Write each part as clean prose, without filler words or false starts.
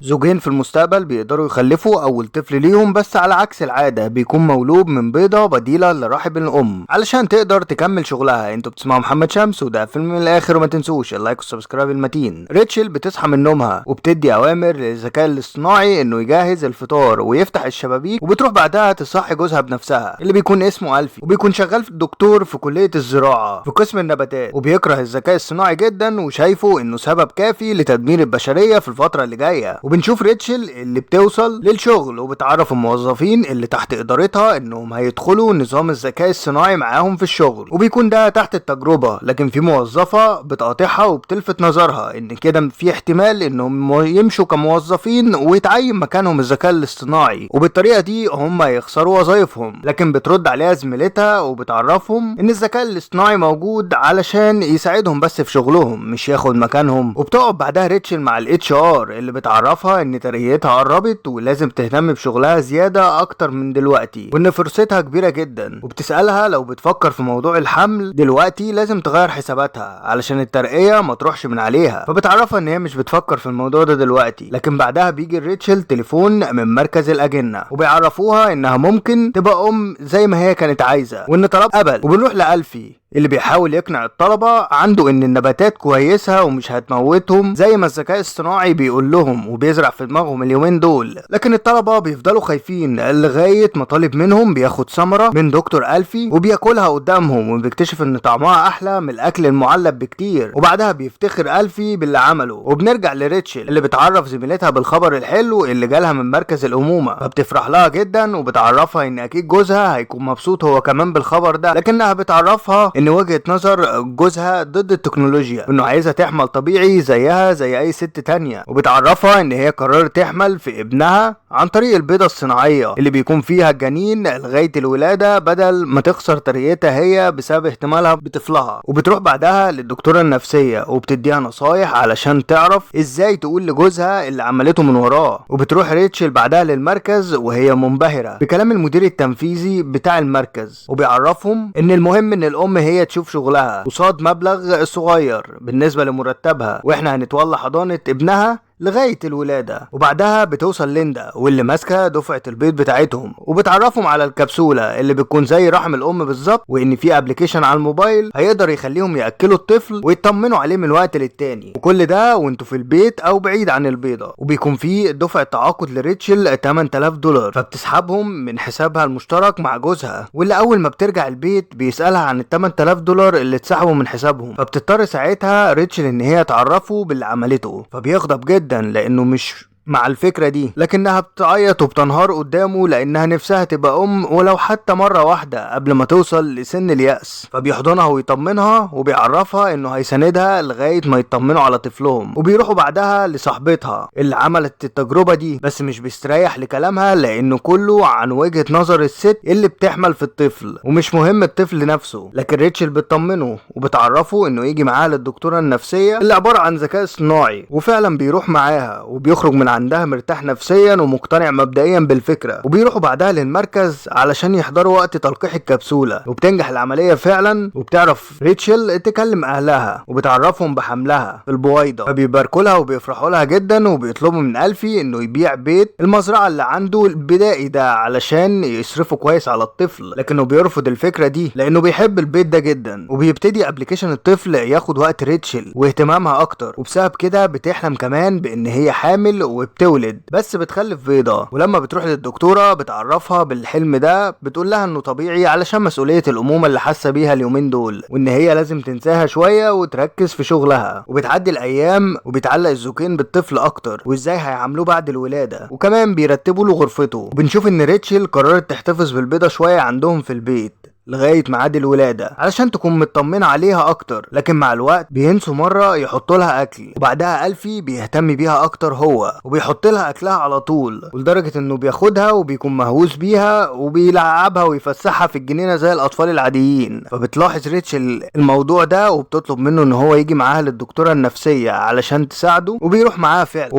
زوجين في المستقبل بيقدروا يخلفوا أول طفل ليهم، بس على عكس العادة بيكون مولود من بيضة بديلة لرحم الأم علشان تقدر تكمل شغلها. انتوا بتسمعوا محمد شمس وده فيلم من الآخر، وما تنسوش اللايك والسبسكرايب المتين. ريتشل بتصحى من نومها وبتدي أوامر للذكاء الاصطناعي إنه يجهز الفطار ويفتح الشبابيك، وبتروح بعدها تصحي جوزها بنفسها اللي بيكون اسمه ألفي، وبيكون شغال في الدكتور في كلية الزراعة في قسم النباتات، وبيكره الذكاء الصناعي جدا وشايفه إنه سبب كافي لتدمير البشرية في الفترة اللي جاية. وبنشوف ريتشل اللي بتوصل للشغل وبتعرف الموظفين اللي تحت ادارتها انهم هيدخلوا نظام الذكاء الصناعي معاهم في الشغل، وبيكون ده تحت التجربة. لكن في موظفة بتقاطعها وبتلفت نظرها ان كده في احتمال انهم يمشوا كموظفين ويتعين مكانهم الذكاء الاصطناعي، وبالطريقة دي هم يخسروا وظائفهم. لكن بترد عليها زميلتها وبتعرفهم ان الذكاء الاصطناعي موجود علشان يساعدهم بس في شغلهم مش ياخد مكانهم. وبتقعد بعدها ريتشل مع الاتش ار اللي بتعرفها ان ترقيتها قربت ولازم تهتم بشغلها زيادة اكتر من دلوقتي، وان فرصتها كبيرة جدا. وبتسألها لو بتفكر في موضوع الحمل دلوقتي لازم تغير حساباتها علشان الترقية ما تروحش من عليها. فبتعرفها ان هي مش بتفكر في الموضوع ده دلوقتي. لكن بعدها بيجي ريتشل تليفون من مركز الاجنة وبيعرفوها انها ممكن تبقى ام زي ما هي كانت عايزة، وان طلب قبل. وبنروح لألفي اللي بيحاول يقنع الطلبة عنده ان النباتات كويسة ومش هتموتهم زي ما الذكاء الصناعي بيقول لهم وبيزرع في دماغهم اليومين دول. لكن الطلبة بيفضلوا خايفين لغاية ما طالب منهم بياخد ثمرة من دكتور ألفي وبياكلها قدامهم، وبيكتشف ان طعمها احلى من الاكل المعلب بكتير. وبعدها بيفتخر ألفي باللي عمله. وبنرجع لريتشل اللي بتعرف زميلتها بالخبر الحلو اللي جالها من مركز الامومة، فبتفرح لها جدا وبتعرفها ان اكيد جوزها هيكون مبسوط هو كمان بالخبر ده. لكنها بتعرفها ان وجهة نظر جوزها ضد التكنولوجيا وانه عايزها تحمل طبيعي زيها زي اي ست تانية. وبتعرفها ان هي قررت تحمل في ابنها عن طريق البيضة الصناعية اللي بيكون فيها الجنين لغاية الولادة بدل ما تخسر ترقيتها هي بسبب احتمالها بطفلها. وبتروح بعدها للدكتورة النفسية وبتديها نصايح علشان تعرف ازاي تقول لجوزها اللي عملته من وراه. وبتروح ريتشل بعدها للمركز وهي منبهرة بكلام المدير التنفيذي بتاع المركز، وبيعرفهم ان المهم ان الام هي تشوف شغلها قصاد مبلغ صغير بالنسبة لمرتبها، واحنا هنتولى حضانة ابنها لغاية الولادة. وبعدها بتوصل ليندا واللي ماسكة دفعة البيض بتاعتهم وبتعرفهم على الكبسولة اللي بتكون زي رحم الام بالظبط، وان في ابليكيشن على الموبايل هيقدر يخليهم ياكلوا الطفل ويطمنوا عليه من وقت للتاني، وكل ده وانتوا في البيت او بعيد عن البيضة. وبيكون في دفعة تعاقد لريتشل $8000 فبتسحبهم من حسابها المشترك مع جوزها، واللي اول ما بترجع البيت بيسألها عن $8000 اللي اتسحبوا من حسابهم. فبتضطر ساعتها ريتشل ان هي تعرفه باللي عملته، فبيغضب جدا لانه مش مع الفكرة دي. لكنها بتعيط وبتنهار قدامه لانها نفسها تبقى ام ولو حتى مرة واحدة قبل ما توصل لسن اليأس. فبيحضنها ويطمنها وبيعرفها انه هيساندها لغاية ما يطمنوا على طفلهم. وبيروحوا بعدها لصاحبتها اللي عملت التجربة دي، بس مش بيستريح لكلامها لانه كله عن وجهة نظر الست اللي بتحمل في الطفل ومش مهم الطفل نفسه. لكن ريتشل بتطمنه وبتعرفه انه يجي معاها للدكتورة النفسية اللي عبارة عن ذكاء صناعي، وفعلا بيروح معاها وبيخرج من عندها مرتاح نفسيا ومقتنع مبدئيا بالفكرة. وبيروحوا بعدها للمركز علشان يحضروا وقت تلقيح الكبسولة، وبتنجح العملية فعلا. وبتعرف ريتشل تكلم اهلها وبتعرفهم بحملها في البويضة، فبيباركوا لها وبيفرحوا لها جدا وبيطلبوا من ألفي انه يبيع بيت المزرعة اللي عنده البدائي ده علشان يصرفوا كويس على الطفل. لكنه بيرفض الفكرة دي لانه بيحب البيت ده جدا. وبيبتدي ابليكيشن الطفل ياخد وقت ريتشل واهتمامها اكتر، وبسبب كده بتحلم كمان بان هي حامل وبتولد بس بتخلف بيضة. ولما بتروح للدكتورة بتعرفها بالحلم ده بتقول لها انه طبيعي علشان مسؤولية الامومة اللي حاسة بيها اليومين دول، وان هي لازم تنساها شوية وتركز في شغلها. وبتعدي الايام وبيتعلق الزوجين بالطفل اكتر وازاي هيعاملوه بعد الولادة، وكمان بيرتبوا له غرفته. وبنشوف ان ريتشل قررت تحتفظ بالبيضة شوية عندهم في البيت لغاية ميعاد الولادة علشان تكون مطمنة عليها اكتر. لكن مع الوقت بينسوا مرة يحطوا لها اكل، وبعدها ألفي بيهتم بيها اكتر هو وبيحط لها اكلها على طول، ولدرجة انه بياخدها وبيكون مهووس بيها وبيلعبها ويفسحها في الجنينة زي الاطفال العاديين. فبتلاحظ ريتشل الموضوع ده وبتطلب منه ان هو يجي معاها للدكتورة النفسية علشان تساعده، وبيروح معاها فعلا.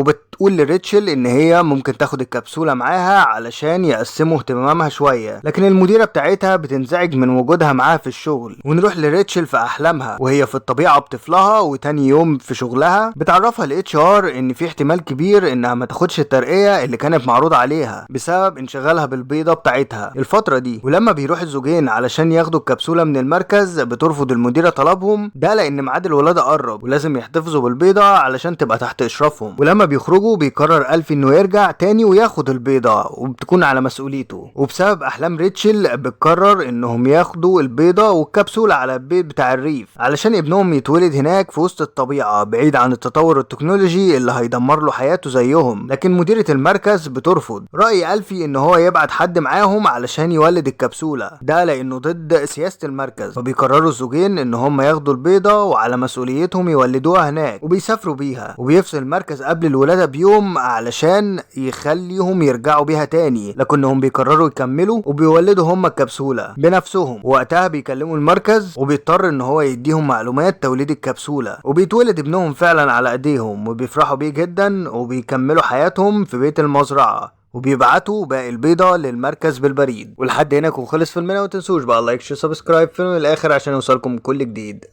وبتقول لريتشل ان هي ممكن تاخد الكبسولة معاها علشان يقسموا اهتمامها شوية، لكن المديرة بتاعتها بتنزعج من وجودها معاها في الشغل. ونروح لريتشل في احلامها وهي في الطبيعة بطفلها، وتاني يوم في شغلها بتعرفها الاتش ار ان في احتمال كبير انها ما تاخدش الترقية اللي كانت معروض عليها بسبب انشغالها بالبيضة بتاعتها الفترة دي. ولما بيروح الزوجين علشان ياخدوا الكبسولة من المركز بترفض المديرة طلبهم ده، لان ميعاد الولادة قرب ولازم يحتفظوا بالبيضة علشان تبقى تحت اشرافهم. ولما بيخرجوا بيقرر ألفي انه يرجع تاني وياخد البيضة وبتكون على مسؤوليته. وبسبب احلام ريتشل بتقرر انهم ياخدوا البيضة والكبسولة على البيت بتاع الريف علشان ابنهم يتولد هناك في وسط الطبيعة بعيد عن التطور التكنولوجي اللي هيدمر له حياته زيهم. لكن مديرة المركز بترفض رأي ألفي ان هو يبعت حد معاهم علشان يولد الكبسولة ده، لانه ضد سياسة المركز. فبيقرروا الزوجين ان هم ياخدوا البيضة وعلى مسؤوليتهم يولدوها هناك وبيسافروا بيها. وبيفصل المركز قبل الولادة بيوم علشان يخليهم يرجعوا بيها تاني، لكنهم بيقرروا يكملوا وبيولدوا هم الكبسولة بنفسهم. وقتها بيكلموا المركز وبيضطر ان هو يديهم معلومات توليد الكبسولة، وبيتولد ابنهم فعلا على ايديهم وبيفرحوا بيه جدا وبيكملوا حياتهم في بيت المزرعة وبيبعتوا باقي البيضة للمركز بالبريد. ولحد هنا يكون خلص فيلمنا، ومتنسوش بقى لايك شير سبسكرايب فيلم الاخر عشان يوصلكم كل جديد.